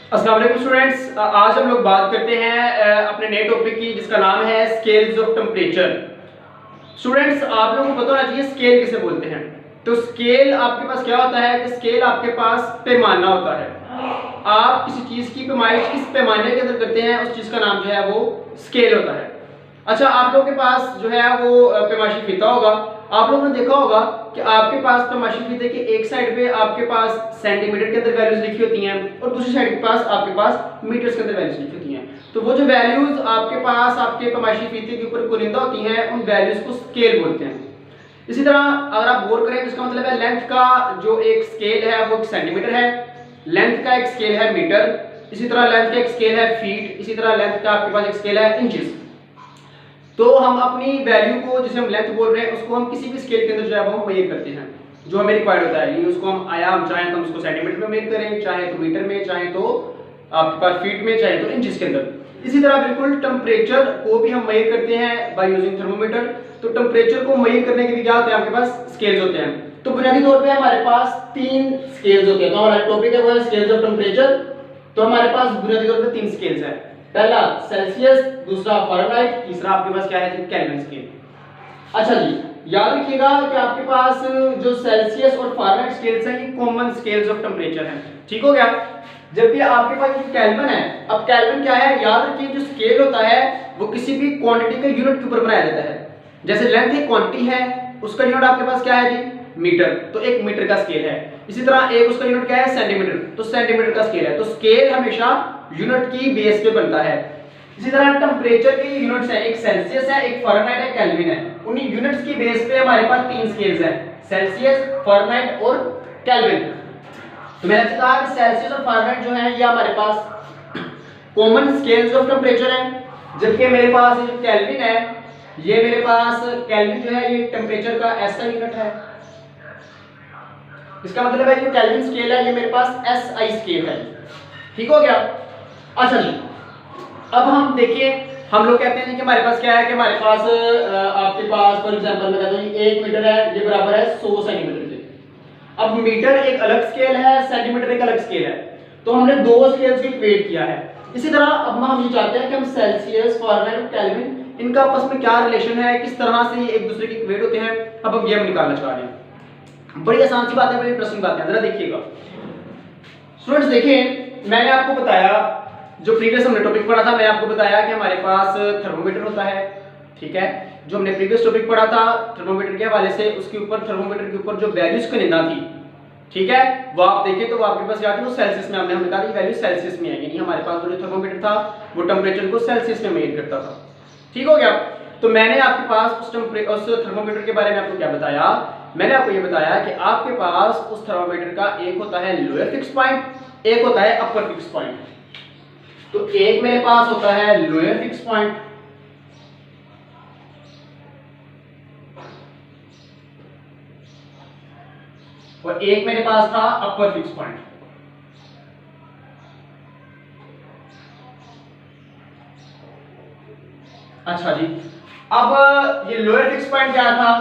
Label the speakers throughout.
Speaker 1: अस्सलाम वालेकुम स्टूडेंट्स, आज हम लोग बात करते हैं अपने नए टॉपिक की जिसका नाम है स्केल्स ऑफ टेम्परेचर। स्टूडेंट्स, आप लोगों को पता होना चाहिए स्केल किसे बोलते हैं। तो स्केल आपके पास क्या होता है कि स्केल आपके पास पैमाना होता है। आप किसी चीज़ की पैमाइश किस पैमाने के अंदर करते हैं उस चीज़ का नाम जो है वो स्केल होता है। अच्छा, आप लोगों के पास जो है वो पैमाशी फीता होगा। आप लोगों ने देखा होगा कि आपके पास पैमाशी फीते के एक साइड पे आपके पास सेंटीमीटर के अंदर वैल्यूज लिखी होती हैं और दूसरी साइड के पास आपके पास मीटर्स के अंदर वैल्यूज लिखी होती हैं। तो वो जो वैल्यूज आपके पास आपके पैमाशी फीते के ऊपर कुरिंदा होती हैं उन वैल्यूज को स्केल बोलते हैं। इसी तरह अगर आप गौर करें तो इसका मतलब है लेंथ का जो एक स्केल है वो सेंटीमीटर है, लेंथ का एक स्केल है मीटर, इसी तरह लेंथ का एक स्केल है फीट, इसी तरह लेंथ का आपके पास एक स्केल है इंचेस। तो हम अपनी वैल्यू को जिसे हम लेंथ बोल रहे हैं उसको हम किसी भी स्केल के अंदर जो है वो मेजर करते हैं जो हमें रिक्वायर्ड होता है। ये उसको हम आयाम चाहे तो हम उसको सेंटीमीटर में मेजर करें, चाहे तो मीटर में, चाहे तो आपके पास फीट में, चाहे तो इंचेस के अंदर। इसी तरह बिल्कुल टेम्परेचर को भी हम मेजर करते हैं बाय यूजिंग थर्मोमीटर। तो टेम्परेचर को मेजर करने के भी क्या होते हैं, आपके पास स्केल्स होते हैं। तो बुनियादी तौर पे हमारे पास 3 स्केल्स होते हैं। तो हमारा टॉपिक है वो है स्केल्स ऑफ टेम्परेचर। तो हमारे पास बुनियादी तौर पे 3 स्केल्स हैं। पहला सेल्सियस, दूसरा फ़ारेनहाइट, तीसरा आपके पास क्या है, केल्विन स्केल। अच्छा जी, याद रखिएगा कि आपके पास जो सेल्सियस और फ़ारेनहाइट स्केल्स हैं ये कॉमन स्केल्स ऑफ टेम्परेचर हैं। ठीक हो गया। जबकि आपके पास जो केल्विन है, अब केल्विन क्या है, याद रखिए जो स्केल होता है वो किसी भी क्वांटिटी के यूनिट के ऊपर बनाया जाता है। जैसे लेंथ एक क्वांटिटी है, उसका यूनिट आपके पास क्या है जी, मीटर, तो 1 मीटर का स्केल है। इसी तरह एक उसका यूनिट क्या है, सेंटीमीटर, तो सेंटीमीटर का स्केल है। तो स्केल हमेशा यूनिट की बेस पे बनता है। इसी तरह टेम्परेचर के यूनिट्स हैं, एक सेल्सियस है, एक फ़ारेनहाइट है, केल्विन है। उन्हीं यूनिट्स की बेस पे हमारे पास 3 स्केल्स हैं, सेल्सियस, फ़ारेनहाइट और केल्विन। तो मैंने कहा कि सेल्सियस और फ़ारेनहाइट जो है ये हमारे पास कॉमन स्केल्स ऑफ टेम्परेचर हैं। जबकि मेरे पास ये केल्विन है, ये मेरे पास केल्विन जो है ये टेम्परेचर का ऐसा यूनिट है। इसका मतलब है जो केल्विन स्केल है ये मेरे पास एसआई स्केल है। ठीक हो गया। अच्छा जी, अब हम देखिए, हम लोग कहते हैं कि हमारे पास क्या है कि हमारे पास आपके पास फॉर एग्जांपल मैं कहता हूं 1 मीटर है, ये बराबर है 100 सेंटीमीटर के। अब मीटर एक अलग स्केल है, सेंटीमीटर एक अलग स्केल है। तो हमने दो स्केल्स को इक्वेट किया है। इसी तरह अब हम ये चाहते हैं कि हम सेल्सियस, फ़ारेनहाइट और केल्विन इनका आपस में क्या रिलेशन है, किस तरह से ये एक दूसरे के इक्वेट होते हैं। अब हम ये निकालना चाह रहे हैं। बड़ी आसान सी बात है, बड़ी इंटरेस्टिंग बात है, जरा देखिएगा स्टूडेंट्स। देखिए, मैंने आपको बताया जो प्रीवियस हमने टॉपिक पढ़ा था, मैंने आपको बताया कि हमारे पास थर्मोमीटर होता है। ठीक है, जो हमने प्रीवियस टॉपिक पढ़ा था थर्मोमीटर के हवाले से, उसके ऊपर थर्मोमीटर के ऊपर जो वैल्यूज कनिंदा थी, ठीक है, वो आप देखें तो वो आपके पास क्या थी, वो सेल्सियस में हमने कहा वैल्यू सेल्सियस में है। यानी हमारे पास जो थर्मोमीटर था वो टेम्परेचर को सेल्सियस में मेजर करता था। ठीक हो गया। तो मैंने आपके पास उस थर्मोमीटर के बारे में आपको क्या बताया, मैंने आपको ये बताया कि आपके पास उस थर्मोमीटर का एक होता है लोअर फिक्स पॉइंट, एक होता है अपर फिक्स पॉइंट। तो एक मेरे पास होता है लोअर फिक्स पॉइंट और एक मेरे पास था अपर फिक्स पॉइंट। अच्छा जी, अब ये लोअर फिक्स पॉइंट क्या था,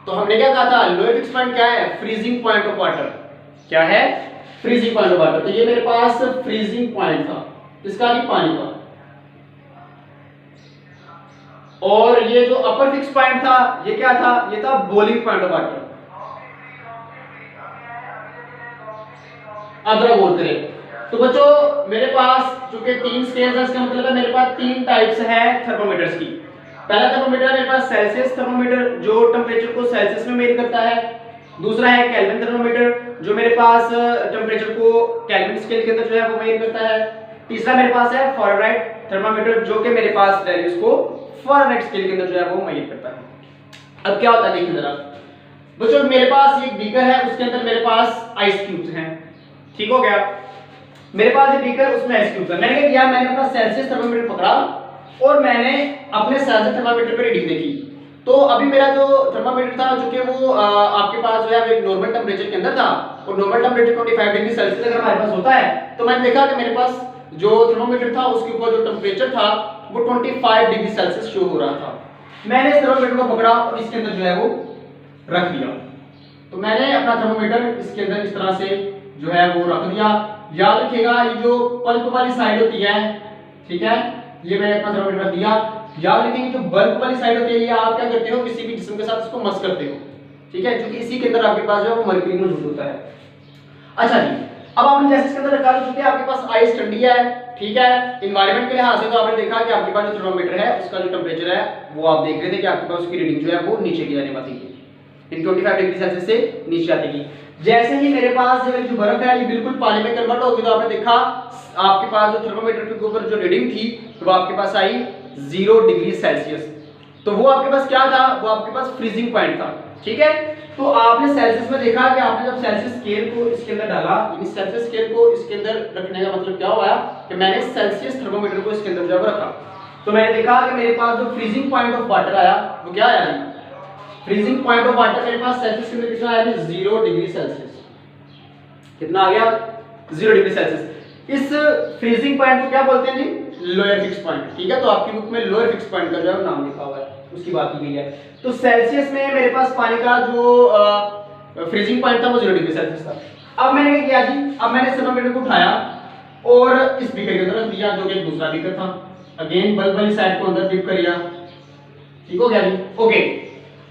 Speaker 1: तो हमने क्या कहा था, लोअर फिक्स पॉइंट क्या है, फ्रीजिंग पॉइंट ऑफ वाटर। क्या है, फ्रीजिंग पॉइंट ऑफ वाटर। तो ये मेरे पास फ्रीजिंग पॉइंट था, इसका भी पानी का। और ये जो अपर फिक्स पॉइंट था ये क्या था, ये था बॉइलिंग पॉइंट ऑफ वाटर। अब जरा गौर करें तो बच्चों, मेरे पास चूंकि 3 स्केल्स हैं, इसका मतलब है मेरे पास 3 टाइप्स है थर्मोमीटर्स की। पहला थर्मोमीटर मेरे पास सेल्सियस थर्मोमीटर जो टेम्परेचर को सेल्सियस में मेजर करता है। दूसरा है केल्विन थर्मोमीटर जो मेरे पास टेम्परेचर को केल्विन स्केल के अंदर जो है वो मेजर करता है। तीसरा मेरे पास है फ़ारेनहाइट थर्मोमीटर जो कि मेरे पास वैल्यूज को फ़ारेनहाइट स्केल के अंदर जो है वो मेजर करता है। अब क्या होता है देखिए जरा बच्चों, मेरे पास एक बीकर है, उसके अंदर मेरे पास आइस क्यूब्स हैं। ठीक हो गया। मेरे पास ये बीकर, उसमें आइस क्यूब्स है। मैंने क्या किया, मैंने अपना सेल्सियस थर्मोमीटर पकड़ा और मैंने अपने सेल्सियस थर्मोमीटर पे रीडिंग देखी। तो अभी मेरा जो थर्मोमीटर था जो कि वो आपके पास जो है वो एक नॉर्मल टेम्परेचर के अंदर था और नॉर्मल टेम्परेचर 25 डिग्री सेल्सियस अगर हमारे पास होता है तो मैंने देखा कि मेरे पास जो थर्मोमीटर था उसके ऊपर जो टेम्परेचर था वो 25 डिग्री सेल्सियस शो हो रहा था। मैंने इस थर्मोमीटर को पकड़ा और इसके अंदर जो है वो रख दिया। तो मैंने अपना थर्मोमीटर इसके अंदर इस तरह से जो है वो रख दिया याद रखिएगा ये जो पल्प वाली साइड होती है, ठीक है, ये मैंने अपना थर्मोमीटर रख दिया। याद रखेंगे जो बल्ब वाली साइड होती है ये आप क्या करते हो, किसी भी जिस्म के साथ इसको मस करते हो, ठीक है, क्योंकि इसी के अंदर आपके पास जो है वो मरकरी मौजूद होता है। अच्छा जी, अब आपने जैसे इसके अंदर रखा, चूंकि आपके पास आइस ठंडी है, ठीक है, एनवायरनमेंट के लिहाज से तो आपने देखा कि आपके पास जो थर्मोमीटर है उसका जो टेंपरेचर है वो आप देख रहे थे कि आपके पास उसकी रीडिंग जो है वो नीचे की जाने वाली है, इन 25 डिग्री सेल्सियस से नीचे आती है। जैसे ही मेरे पास जो बर्फ है ये बिल्कुल पानी में कन्वर्ट होगी, तो आपने देखा आपके पास जो थर्मोमीटर के ऊपर जो रीडिंग थी वो आपके पास आई 0 डिग्री सेल्सियस। तो वो आपके पास क्या था, वो आपके पास फ्रीजिंग पॉइंट था, ठीक है। तो आपने सेल्सियस में देखा कि आपने जब सेल्सियस स्केल को इसके अंदर डाला, यानी सेल्सियस स्केल को इसके अंदर रखने का मतलब क्या हुआ कि मैंने सेल्सियस थर्मोमीटर को इसके अंदर जब रखा तो मैंने देखा कि मेरे पास जो फ्रीजिंग पॉइंट ऑफ वाटर आया वो क्या आया, फ्रीजिंग पॉइंट ऑफ वाटर मेरे पास सेल्सियस के अंदर कितना आया, 0 डिग्री सेल्सियस। कितना आ गया, 0 डिग्री सेल्सियस। इस फ्रीजिंग पॉइंट को क्या बोलते हैं जी, लोअर फिक्स पॉइंट, ठीक है। तो आपकी बुक में लोअर फिक्स पॉइंट का जो है नाम लिखा हुआ है, उसकी बात की गई है। तो सेल्सियस में मेरे पास पानी का जो फ्रीजिंग पॉइंट था वो 0 डिग्री सेल्सियस था। अब मैंने क्या किया जी, अब मैंने थर्मोमीटर को उठाया और इस बीकर के अंदर रख दिया, जो कि एक दूसरा बीकर था। अगेन बल्ब वाली साइड को अंदर डिप कर लिया, ठीक हो गया जी, ओके।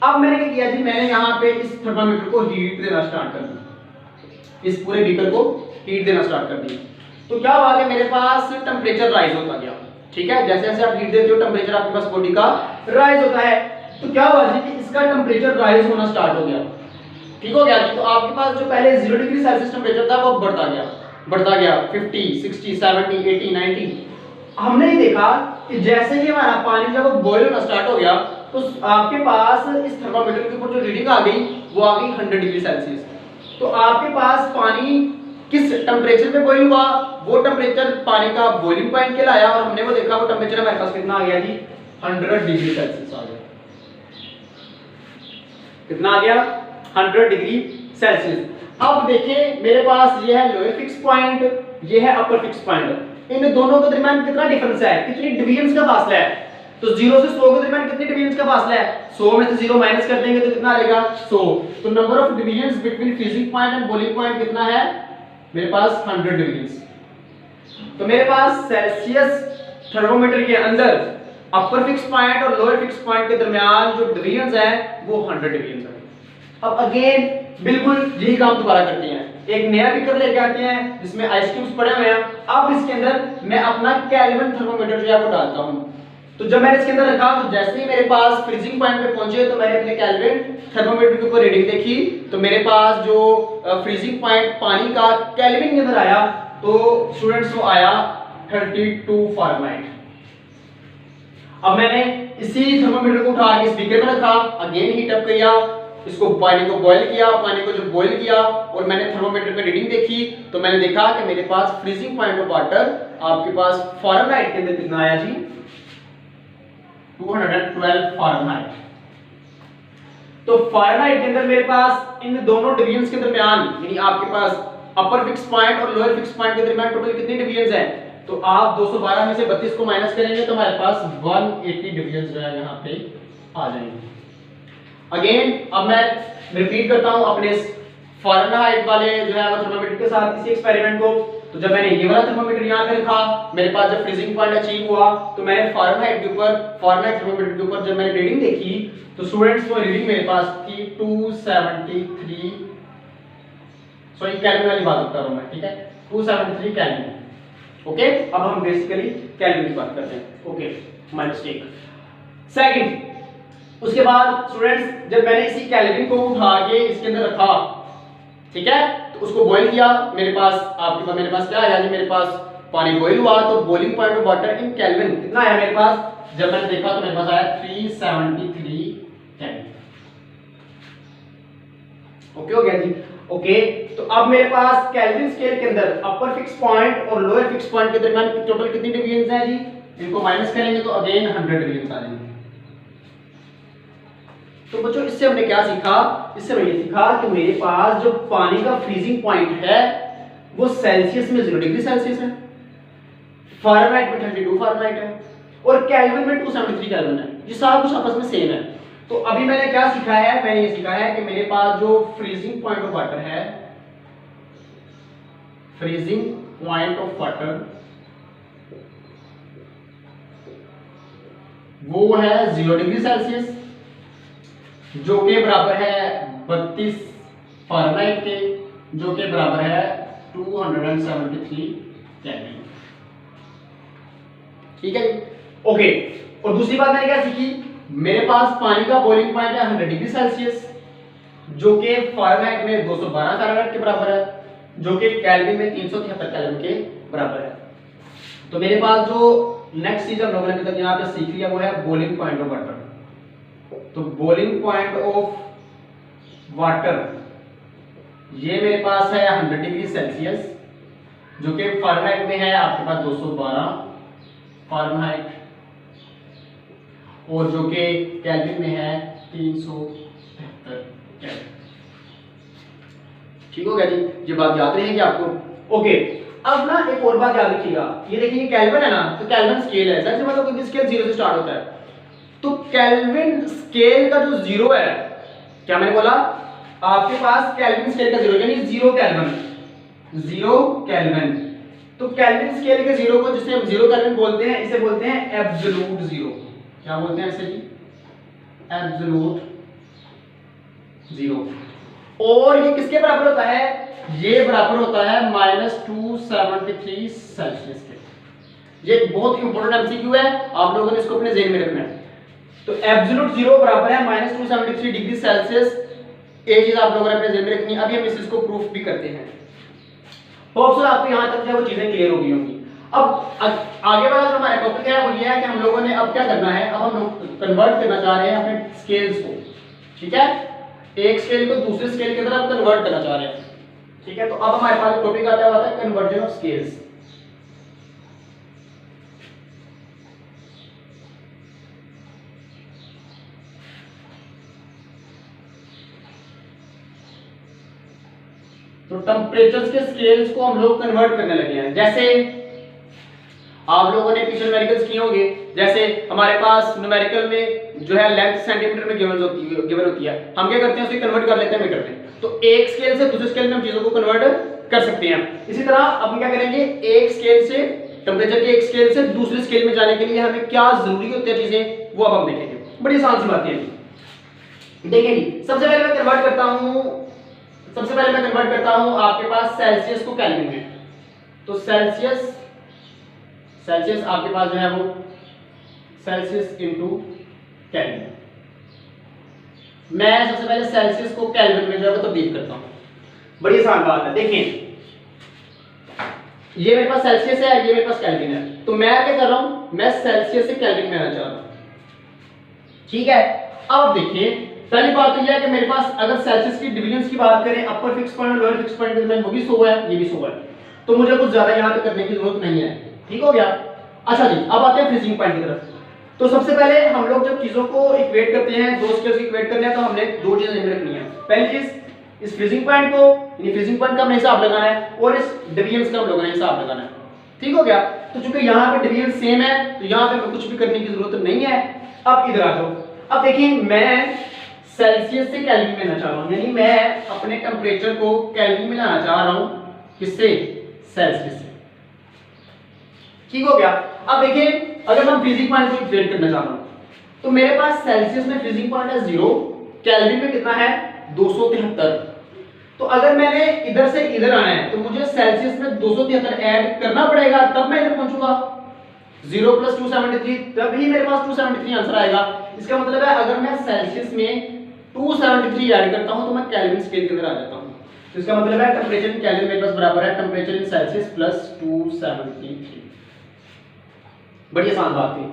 Speaker 1: अब मैंने क्या किया जी, मैंने यहाँ पे इस थर्मोमीटर को हीट देना स्टार्ट कर दिया, इस पूरे बीकर को हीट देना स्टार्ट कर दिया। तो क्या हुआ कि मेरे पास टेम्परेचर राइज होता गया, ठीक है। जैसे जैसे आप हीट देते हो टेम्परेचर आपके पास बॉडी का राइज होता है। तो क्या हुआ जी कि इसका टेम्परेचर राइज होना स्टार्ट हो गया, ठीक हो गया जी। तो आपके पास जो पहले 0 डिग्री सेल्सियस टेम्परेचर था वो बढ़ता गया 50, 60, 70, 80, 90। हमने ये देखा कि जैसे ही हमारा पानी जब बॉयल होना स्टार्ट हो गया तो आपके पास इस थर्मामीटर के ऊपर जो रीडिंग आ गई वो आ गई 100 डिग्री सेल्सियस। तो आपके पास पानी किस टेम्परेचर पे बॉईल हुआ, वो टेम्परेचर पानी का बॉइलिंग पॉइंट कहलाया, और हमने वो देखा वो टेम्परेचर हमारे पास कितना आ गया जी, 100 डिग्री सेल्सियस आ गया। कितना आ गया, 100 डिग्री सेल्सियस। अब देखिए मेरे पास ये है लोअर फिक्स पॉइंट, ये है अपर फिक्स पॉइंट। इन दोनों के दरमियान कितना डिफरेंस है, कितनी डिवीजन्स का फासला है। तो 0 से 100 के दरमियान कितनी डिवीजन्स का फासला है, 100 में से 0 माइनस कर देंगे तो कितना रहेगा, 100। तो number of divisions between freezing point and boiling point कितना है मेरे पास, 100 डिवीजन्स। तो मेरे पास सेल्सियस थर्मोमीटर के अंदर अपर फिक्स पॉइंट और लोअर फिक्स पॉइंट के दरमियान जो डिवीजन्स हैं वो 100 डिवीजन्स हैं। अब अगेन बिल्कुल यही काम दोबारा करते हैं, एक नया बीकर लेके आते हैं जिसमें आइस क्यूब्स पड़े हुए हैं। अब इसके अंदर मैं अपना केल्विन थर्मोमीटर जो है वो डालता हूं। तो जब मैंने इसके अंदर रखा तो जैसे ही मेरे पास फ्रीजिंग पॉइंट पे पहुंचे तो मैंने अपने केल्विन थर्मोमीटर के ऊपर रीडिंग देखी, तो मेरे पास जो फ्रीजिंग पॉइंट पानी का केल्विन के अंदर आया तो स्टूडेंट्स वो आया 32 फ़ारेनहाइट। अब मैंने इसी थर्मोमीटर को उठा के इस बीकर में रखा, अगेन हीट अप किया, इसको पानी को बॉईल किया, पानी को जब बॉईल किया और मैंने थर्मोमीटर पे रीडिंग देखी तो मैंने देखा कि मेरे पास फ्रीजिंग पॉइंट ऑफ वाटर आपके पास फ़ारेनहाइट के अंदर कितना आया जी, 212 फ़ारेनहाइट। तो फ़ारेनहाइट के अंदर मेरे पास इन दोनों डिवीजन्स के दरमियान, यानी आपके पास अपर फिक्स पॉइंट और लोअर फिक्स पॉइंट के दरमियान टोटल कितने डिवीजन्स हैं, तो आप 212 में से 32 को माइनस करेंगे तो हमारे पास 180 डिवीजन्स जो है यहाँ पे आ जाएंगे। अगेन अब मैं रिपीट करता हूं अपने फ़ारेनहाइट वाले जो है थर्मोमीटर के साथ इसी एक्सपेरिमेंट को। तो जब मैंने ये वाला थर्मोमीटर यहाँ पे रखा, मेरे पास जब फ्रीजिंग पॉइंट अचीव हुआ तो मैंने फ़ारेनहाइट के ऊपर, फ़ारेनहाइट थर्मोमीटर के ऊपर जब मैंने रीडिंग देखी तो स्टूडेंट्स वो रीडिंग मेरे पास थी 273, सॉरी केल्विन वाली बात कर रहा हूं मैं, ठीक है, 273 केल्विन। ओके, अब हम बेसिकली केल्विन की बात करते हैं। Okay, my mistake. सेकंड, उसके बाद स्टूडेंट्स जब मैंने इसी केल्विन को उठा के इसके अंदर रखा, ठीक है, तो उसको बॉईल किया, मेरे पास आपके पास मेरे पास क्या आया जी, मेरे पास पानी बॉईल हुआ तो boiling point of water in kelvin कितना आया मेरे पास, जब मैंने देखा तो मेरे पास आया 373 केल्विन। ओके हो गया जी, ओके। तो अब मेरे पास केल्विन स्केल के अंदर अपर फिक्स पॉइंट और लोअर फिक्स पॉइंट के दरमियान टोटल कितनी डिवीजन्स हैं जी, इनको माइनस करेंगे तो अगेन 100 डिवीजन्स आ जाएंगे। तो बच्चों इससे हमने क्या सीखा, इससे हमने ये सीखा कि मेरे पास जो पानी का फ्रीजिंग पॉइंट है वो सेल्सियस में 0 डिग्री सेल्सियस है, फ़ारेनहाइट में 32 फ़ारेनहाइट है और केल्विन में 273 केल्विन है। ये सारा कुछ आपस में सेम है। तो अभी मैंने क्या सीखा है, मैंने ये सीखा है कि मेरे पास जो फ्रीजिंग पॉइंट ऑफ वाटर है, फ्रीजिंग पॉइंट ऑफ वाटर वो है 0 डिग्री सेल्सियस, जो के बराबर है 32 फ़ारेनहाइट के, जो के बराबर है 273 केल्विन। ठीक है, ओके। और दूसरी बात मैंने क्या सीखी, मेरे पास पानी का बॉइलिंग पॉइंट है 100 डिग्री सेल्सियस, जो कि फ़ारेनहाइट में 212 फ़ारेनहाइट के बराबर है, जो कि केल्विन में 373 केल्विन के बराबर है। तो मेरे पास जो नेक्स्ट चीज हम लोगों ने अभी तक यहाँ पे सीख लिया वो है बॉइलिंग पॉइंट ऑफ वाटर। तो बॉइलिंग पॉइंट ऑफ वाटर ये मेरे पास है 100 डिग्री सेल्सियस, जो कि फ़ारेनहाइट में है आपके पास 212 फ़ारेनहाइट, और जो कि केल्विन में है 373 केल्विन। ठीक हो गया जी, ये बात याद रहेगी आपको। ओके, अब ना एक और बात याद रखिएगा, ये देखिए केल्विन है ना, तो केल्विन स्केल है, सर मतलब क्योंकि स्केल 0 से स्टार्ट होता है। तो केल्विन स्केल का जो 0 है, क्या मैंने बोला, आपके पास केल्विन स्केल का 0 यानी 0 केल्विन, 0 केल्विन। तो केल्विन स्केल के 0 को जिसे हम 0 केल्विन बोलते हैं, इसे बोलते हैं एब्सोल्यूट 0। क्या बोलते हैं इसे जी, एब्सोल्यूट 0। और ये किसके बराबर होता है, ये बराबर होता है -273 सेल्सियस के। ये बहुत ही इंपॉर्टेंट एमसीक्यू है, आप लोगों ने इसको अपने ज़हन में रखना है। तो एब्सोल्यूट 0 बराबर है -273 डिग्री सेल्सियस। ये चीज आप लोगों ने अपने ज़हन में रखनी है। अभी हम इस चीज को प्रूफ भी करते हैं। होप सो आपको यहां तक जो वो चीजें क्लियर हो गई होंगी। अब आगे वाला जो हमारा टॉपिक है वो ये है कि हम लोगों ने अब क्या करना है, अब हम लोग कन्वर्ट करना चाह रहे हैं अपने स्केल्स को। ठीक है, एक स्केल को दूसरे स्केल की तरफ कन्वर्ट करना चाह रहे हैं। ठीक है, तो अब हमारे पास टॉपिक आता है कन्वर्जन ऑफ स्केल्स। तो टेम्परेचर्स के स्केल्स को हम लोग कन्वर्ट करने लगे हैं। जैसे आप लोगों ने पिछले न्यूमेरिकल्स किए होंगे, जैसे हमारे पास न्यूमेरिकल में जो है लेंथ सेंटीमीटर में गिवन होती है, हम क्या करते हैं उसे कन्वर्ट कर लेते हैं मीटर में। तो एक स्केल से दूसरे स्केल में हम चीजों को कन्वर्ट कर सकते हैं। इसी तरह अब हम क्या करेंगे, एक स्केल से टेम्परेचर के एक स्केल से दूसरे स्केल में जाने के लिए हमें क्या जरूरी होती है चीजें, वो अब हम देखेंगे। बड़ी आसान सी बात है, देखिए सबसे पहले मैं कन्वर्ट करता हूं आपके पास सेल्सियस को केल्विन में। तो सेल्सियस आपके पास जो है वो सेल्सियस इनटू केल्विन। मैं सबसे पहले सेल्सियस को केल्विन में जो है वो तब्दील करता हूं। बड़ी आसान बात है, देखिए ये मेरे पास सेल्सियस है, ये मेरे पास केल्विन है। तो मैं क्या कर रहा हूं, मैं सेल्सियस से केल्विन में आना चाह रहा हूं। ठीक है, अब देखिए पहली बात तो यह है कि मेरे पास अगर सेल्सियस की डिवीजन की बात करें, अपर फिक्स पॉइंट और लोअर फिक्स पॉइंट के दरमियान वो भी 100 है, ये भी 100 है। तो मुझे कुछ ज्यादा यहां पे करने की जरूरत नहीं है। ठीक हो गया। अच्छा जी, अब आते हैं फ्रीजिंग पॉइंट की तरफ। तो सबसे पहले हम लोग जब चीजों को इक्वेट करते हैं, दो स्केल्स को इक्वेट करने हैं, तो हमने दो चीजें ध्यान में रखनी है। पहली चीज, इस फ्रीजिंग पॉइंट को, यानी फ्रीजिंग पॉइंट का हमने हिसाब लगाना है, और इस डिवीजन का हम लोगों ने हिसाब लगाना है। ठीक हो गया। तो चूंकि यहाँ पे डिवीजन सेम है, तो यहाँ पे हमें कुछ भी करने की जरूरत नहीं है। अब इधर आ जाओ। अब देखिए मैं सेल्सियस से केल्विन में लाना चाह रहा हूं, यानी मैं अपने टेम्परेचर को केल्विन में लाना चाह रहा हूं। किससे? सेल्सियस से। ठीक हो गया। अब देखिए अगर हम फ्रीजिंग पॉइंट को इक्वेट करना चाह रहा हूं, तो मेरे पास सेल्सियस में फ्रीजिंग पॉइंट है 0, केल्विन में कितना है 273। तो अगर मैंने इधर से इधर आना है, तो मुझे सेल्सियस में 273 ऐड करना पड़ेगा, तब मैं इधर पहुंचूंगा। 0 + 273, तभी मेरे पास 273 आंसर आएगा। इसका मतलब है अगर मैं सेल्सियस में 273 ऐड करता हूं तो मैं केल्विन स्केल के अंदर आ जाता हूं। तो इसका मतलब है टेम्परेचर इन केल्विन मेरे पास बराबर है टेम्परेचर इन सेल्सियस प्लस 273। बड़ी आसान बात थी।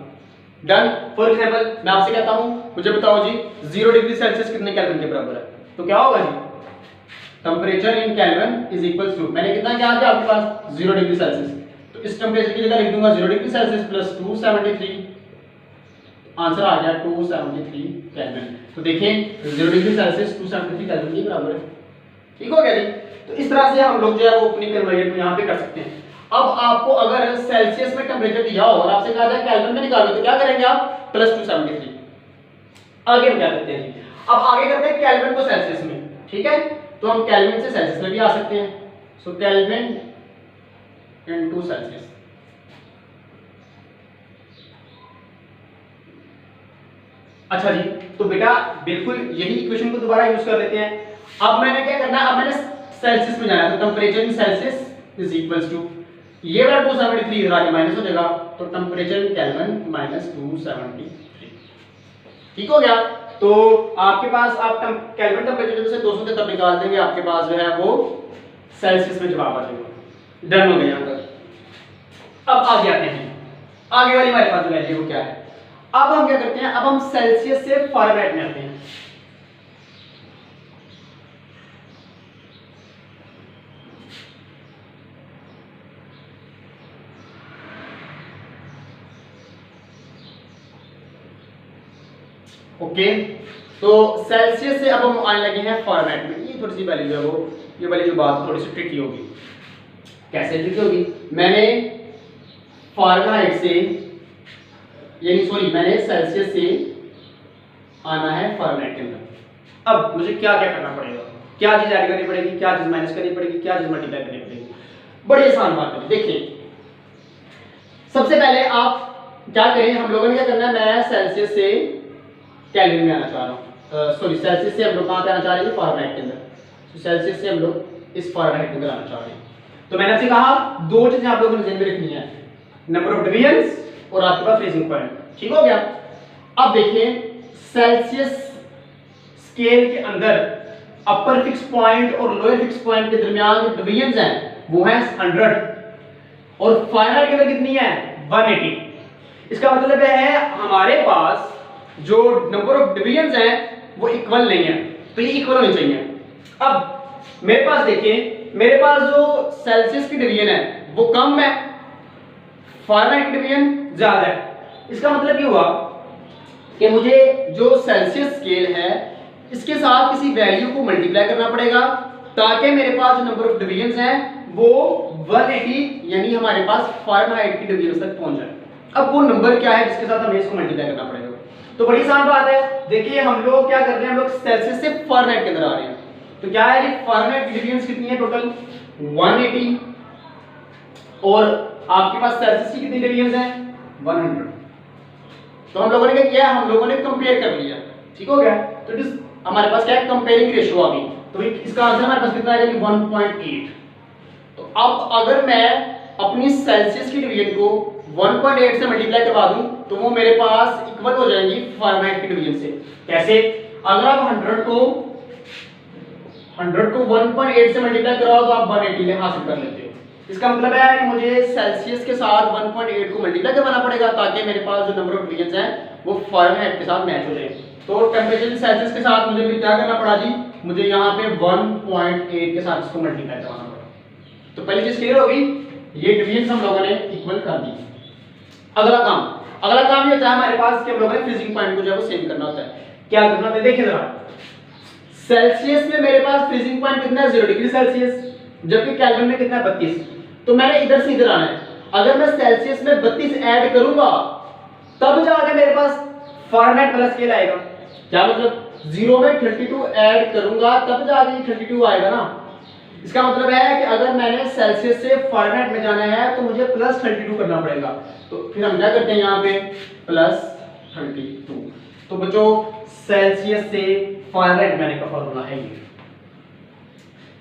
Speaker 1: डन। फॉर एग्जांपल मैं आपसे कहता हूं, मुझे बताओ जी 0 डिग्री सेल्सियस कितने केल्विन के बराबर है? तो क्या होगा जी, temperature in Kelvin is equal to, मैंने कितना क्या आ गया आपके पास 0 डिग्री सेल्सियस। तो इस टेम्परेचर की जगह लिख दूंगा 0 डिग्री सेल्सियस प्लस 273, आंसर आ गया 273 केल्विन। तो देखें 0 डिग्री सेल्सियस 273 केल्विन के बराबर है। ठीक हो गया जी। तो इस तरह से हम लोग जो है वो अपनी कन्वर्जन को यहां पे कर सकते हैं। अब आपको अगर सेल्सियस में टेम्परेचर दिया हो और आपसे कहा जाए केल्विन में निकालो, तो क्या करेंगे आप, प्लस 273। आगे हम क्या करते हैं जी, अब आगे करते हैं केल्विन को सेल्सियस में। ठीक है, तो हम केल्विन से सेल्सियस में भी आ सकते हैं। सो केल्विन इनटू सेल्सियस। अच्छा जी, तो बेटा बिल्कुल यही इक्वेशन को दोबारा यूज कर लेते हैं। अब मैंने क्या करना है, अब मैंने सेल्सियस में जाना है, तो temperature in Celsius is equals to ये वाला 273 इधर आके माइनस हो जाएगा, तो टेम्परेचर इन केल्विन माइनस 273। ठीक हो गया। तो आपके पास आप केल्विन टेम्परेचर से 273 निकाल देंगे, आपके पास जो है वो सेल्सियस में जवाब आ जाएगा। डन हो गया यहाँ तक। अब आगे आते हैं, आगे वाली हमारे पास जो वैल्यू वो क्या है। अब हम क्या करते हैं, अब हम सेल्सियस से फ़ारेनहाइट में आते हैं। ओके, तो सेल्सियस से अब हम आने लगे हैं फ़ारेनहाइट में। ये थोड़ी सी वैल्यू है वो, ये वाली जो बात थोड़ी सी ट्रिकी होगी। कैसे ट्रिकी होगी, मैंने फ़ारेनहाइट से यानी सॉरी मैंने सेल्सियस से आना है फ़ारेनहाइट के अंदर। अब मुझे क्या क्या करना पड़ेगा, क्या चीज ऐड करनी पड़ेगी, क्या चीज माइनस करनी पड़ेगी, क्या चीज मल्टीप्लाई करनी पड़ेगी। बड़ी आसान बात है। देखिए सबसे पहले आप क्या करें, हम लोगों ने क्या करना है, मैं सेल्सियस से केल्विन में आना चाह रहा हूँ, सॉरी सेल्सियस से हम लोग कहाँ पे आना चाह रहे हैं, फ़ारेनहाइट के अंदर। तो सेल्सियस से हम लोग इस फ़ारेनहाइट के अंदर आना चाह रहे हैं। तो मैंने आपसे कहा दो चीजें आप लोगों ने ध्यान में रखनी है, नंबर ऑफ डिवीजन्स और आपके पास फ्रीजिंग पॉइंट। ठीक हो गया। अब देखिए सेल्सियस स्केल के अंदर अपर फिक्स पॉइंट और लोअर फिक्स पॉइंट के दरमियान जो डिवीजन्स हैं वो है 100 और फ़ारेनहाइट के अंदर कितनी है 180। इसका मतलब है हमारे पास जो नंबर ऑफ डिवीजन्स हैं वो इक्वल नहीं है, तो ये इक्वल होनी चाहिए। अब मेरे पास देखिए, मेरे पास जो सेल्सियस की डिवीजन है वो कम है, फ़ारेनहाइट की डिवीजन ज्यादा है। इसका मतलब ये हुआ कि मुझे जो सेल्सियस स्केल है इसके साथ किसी वैल्यू को मल्टीप्लाई करना पड़ेगा ताकि मेरे पास जो नंबर ऑफ डिवीजन्स हैं वो 180 यानी हमारे पास फ़ारेनहाइट की डिवीजन तक पहुंच जाए। अब वो नंबर क्या है जिसके साथ हमें इसको मल्टीप्लाई करना पड़ेगा। तो बड़ी आसान बात है। देखिए हम लोग क्या कर रहे हैं, हम लोग सेल्सियस से फ़ारेनहाइट के अंदर आ रहे हैं। तो क्या है, फ़ारेनहाइट की डिवीजन्स कितनी है टोटल 180 और आपके पास सेल्सियस की कितनी डिवीजन्स हैं 100। तो हम लोगों ने क्या किया, हम लोगों ने कंपेयर कर लिया। ठीक हो गया। तो इट इज हमारे पास क्या है कंपेयरिंग रेशियो आ गई। तो इसका आंसर हमारे पास कितना आएगा कि 1.8। तो अब अगर मैं अपनी सेल्सियस की डिवीजन को 1.8 से मल्टीप्लाई करवा दूं तो वो मेरे पास इक्वल हो जाएंगी फ़ारेनहाइट की डिवीजन से। कैसे, अगर आप 100 को 1.8 से मल्टीप्लाई कराओ तो आप 180 में हासिल कर लेते हो। इसका मतलब है कि मुझे सेल्सियस के साथ 1.8 को मल्टीप्लाई करवाना पड़ेगा ताकि मेरे पास जो नंबर ऑफ डिवीजन्स हैं वो फ़ारेनहाइट के साथ मैच हो जाए। तो टेम्परेचर सेल्सियस के साथ मुझे फिर क्या करना पड़ा जी, मुझे यहाँ पे 1.8 के साथ इसको मल्टीप्लाई करवाना पड़ा। तो पहली चीज क्लियर होगी, ये डिवीजन्स हम लोगों ने इक्वल कर दी। अगला काम ये होता है हमारे पास कि हम लोगों ने फ्रीजिंग पॉइंट को जो है वो सेम करना होता है। क्या करना होता है, देखिए जरा, सेल्सियस में मेरे पास फ्रीजिंग पॉइंट कितना है 0 डिग्री सेल्सियस, जबकि केल्विन में कितना है 32। तो मैंने इधर से इधर आना है। अगर मैं सेल्सियस में 32 ऐड करूंगा तब जाके मेरे पास फ़ारेनहाइट वाला स्केल आएगा। क्या मतलब, 0 में 32 ऐड करूंगा तब जाके 32 आएगा ना। इसका मतलब है कि अगर मैंने सेल्सियस से फ़ारेनहाइट में जाना है तो मुझे प्लस 32 करना पड़ेगा। तो फिर हम क्या करते हैं यहाँ पे प्लस 32। तो बच्चों सेल्सियस से फ़ारेनहाइट में आने का फॉर्मूला है ये।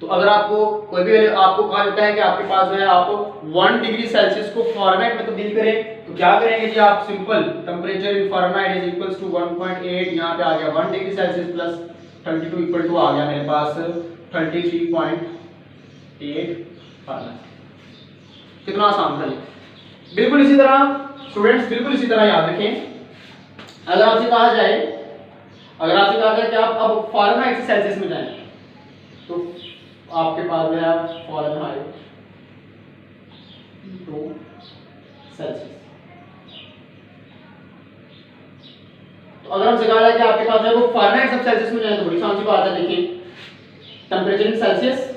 Speaker 1: तो अगर आपको कोई भी वैल्यू आपको कहा जाता है कि आपके पास जो है आप 1 डिग्री सेल्सियस को फ़ारेनहाइट में तब्दील करें तो क्या करेंगे जी, आप simple temperature in Fahrenheit is equals to 1.8, यहाँ पे आ गया 1 degree Celsius plus 32 equal to आ गया मेरे पास 33.8 फ़ारेनहाइट। कितना आसान था ये। बिल्कुल इसी तरह स्टूडेंट्स, बिल्कुल इसी तरह याद रखें, अगर आपसे कहा जाए कि आप अब फ़ारेनहाइट से सेल्सियस में जाएं तो आपके पास जो है फ़ारेनहाइट टू सेल्सियस। तो अगर हमसे कहा जाए कि आपके पास जो है वो फ़ारेनहाइट से सेल्सियस में जाए तो बड़ी आसान सी बात है। देखिए टेम्परेचर इन सेल्सियस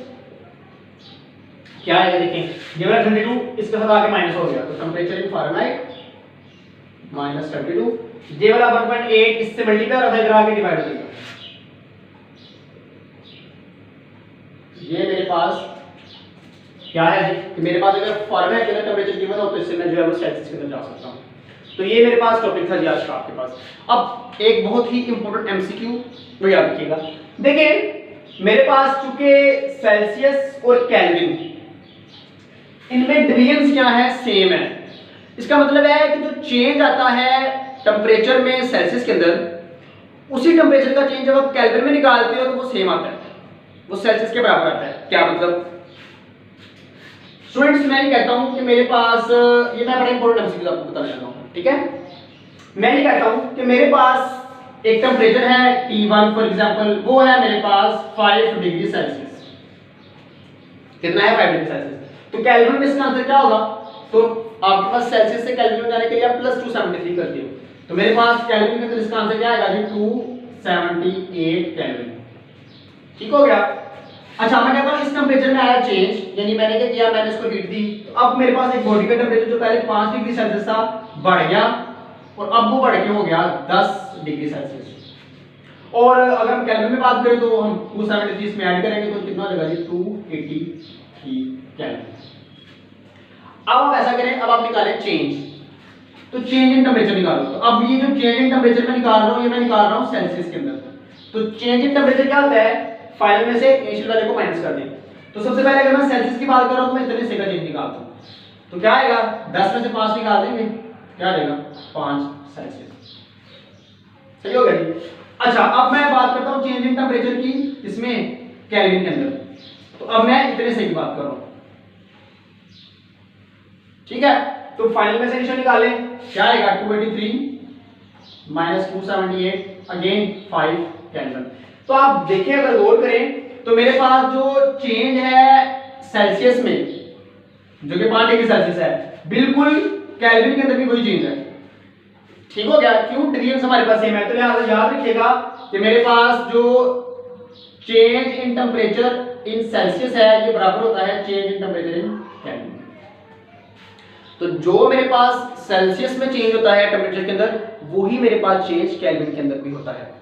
Speaker 1: क्या है, देखिए ये वाला 32 इसके साथ आके माइनस हो गया तो टेम्परेचर इन फ़ारेनहाइट माइनस 32, ये वाला 1.8 इससे मल्टीप्लाई और इधर आके डिवाइड हो जाएगा। ये मेरे पास क्या है जी कि मेरे पास अगर फॉर्मूला के अंदर टेंपरेचर गिवन हो तो इससे मैं जो है वो सेल्सियस के अंदर जा सकता हूँ। तो ये मेरे पास टॉपिक था जी आज का आपके पास। अब एक बहुत ही इंपॉर्टेंट एमसीक्यू वो याद रखिएगा। देखिए मेरे पास चूंकि सेल्सियस और केल्विन इनमें डिवीजन क्या है, सेम है। इसका मतलब है कि जो चेंज आता है टेम्परेचर में सेल्सियस के अंदर, उसी टेम्परेचर का चेंज जब आप केल्विन में निकालते हो तो वो सेम आता है, वो सेल्सियस के बराबर आता है। क्या मतलब स्टूडेंट्स, मैं ये कहता हूं कि मेरे पास ये मैं बड़ा इंपॉर्टेंट एमसीक्यू आपको बताने लगा हूं, ठीक है। मैं ये कहता हूं कि मेरे पास एक टेम्परेचर है T1 फॉर एग्जांपल, वो है मेरे पास 5 डिग्री सेल्सियस। कितना है? 5 डिग्री सेल्सियस। तो केल्विन में इसका आंसर क्या होगा? तो आपके पास सेल्सियस से केल्विन में जाने के लिए आप +273 करते हो, तो मेरे पास केल्विन के अंदर इसका आंसर क्या आएगा जी? 278 केल्विन। ठीक हो गया। अच्छा, मैं कहता हूं इस टेम्परेचर में आया चेंज, यानी मैंने क्या किया, मैंने इसको हीट दी, तो अब मेरे पास एक बॉडी का टेम्परेचर जो पहले 5 डिग्री सेल्सियस था बढ़ गया, और अब वो बढ़ के हो गया 10 डिग्री सेल्सियस। और अगर हम केल्विन में बात करें तो हम 273 इसमें ऐड करेंगे तो कितना हो जाएगा जी? 283 केल्विन। अब आप ऐसा करें, अब आप निकालें चेंज, तो चेंज इन टेम्परेचर निकालो। तो अब ये जो चेंज इन टेम्परेचर में निकाल रहा हूं, ये मैं निकाल रहा हूं सेल्सियस के अंदर। तो चेंज इन टेम्परेचर क्या होता है? फाइनल में से इनिशियल वैल्यू को माइनस कर दें। तो सबसे पहले अगर मैं सेल्सियस की बात कर रहा हूं तो मैं इतने से का चेंज निकालता हूं, तो क्या आएगा? 10 में से 5 निकाल देंगे, क्या आएगा? 5 सेल्सियस। सही हो गया जी। अच्छा, अब मैं बात करता हूं चेंज इन टेम्परेचर की, इसमें केल्विन के अंदर। तो अब मैं इतने से की बात कर रहा हूं, ठीक है। तो फाइनल में से इनिशियल निकालें, क्या आएगा? 283 माइनस 278 अगेन 5 केल्विन। तो आप देखिए, अगर गौर करें तो मेरे पास जो चेंज है सेल्सियस में, जो कि 5 डिग्री सेल्सियस है, बिल्कुल केल्विन के अंदर भी वही चेंज है। ठीक हो गया? क्यों? डिवीजन हमारे पास सेम है। तो लिहाजा याद रखिएगा कि मेरे पास जो change in temperature in Celsius है, ये बराबर होता है change in temperature in kelvin. तो जो मेरे पास सेल्सियस में चेंज होता है टेम्परेचर के अंदर, वही मेरे पास चेंज केल्विन के अंदर भी होता है।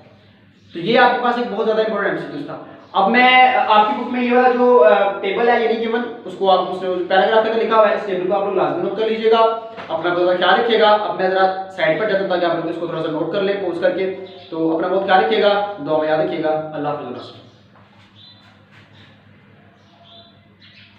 Speaker 1: तो ये आपके पास एक बहुत ज्यादा इंपॉर्टेंट एमसीक्यू था। अब मैं आपकी बुक में ये वाला जो टेबल है यानी गिवन, उसको आप उसमें पैराग्राफ के अंदर लिखा हुआ है, इस टेबल को आप लोग लाजमी नोट कर लीजिएगा। अपना बहुत ख्याल रखिएगा। अब मैं जरा साइड पर जाता हूं ताकि आप लोग इसको थोड़ा सा नोट कर ले पोज करके। तो अपना बहुत ख्याल रखिएगा, दुआ में याद रखिएगा। अल्लाह हाफिज़।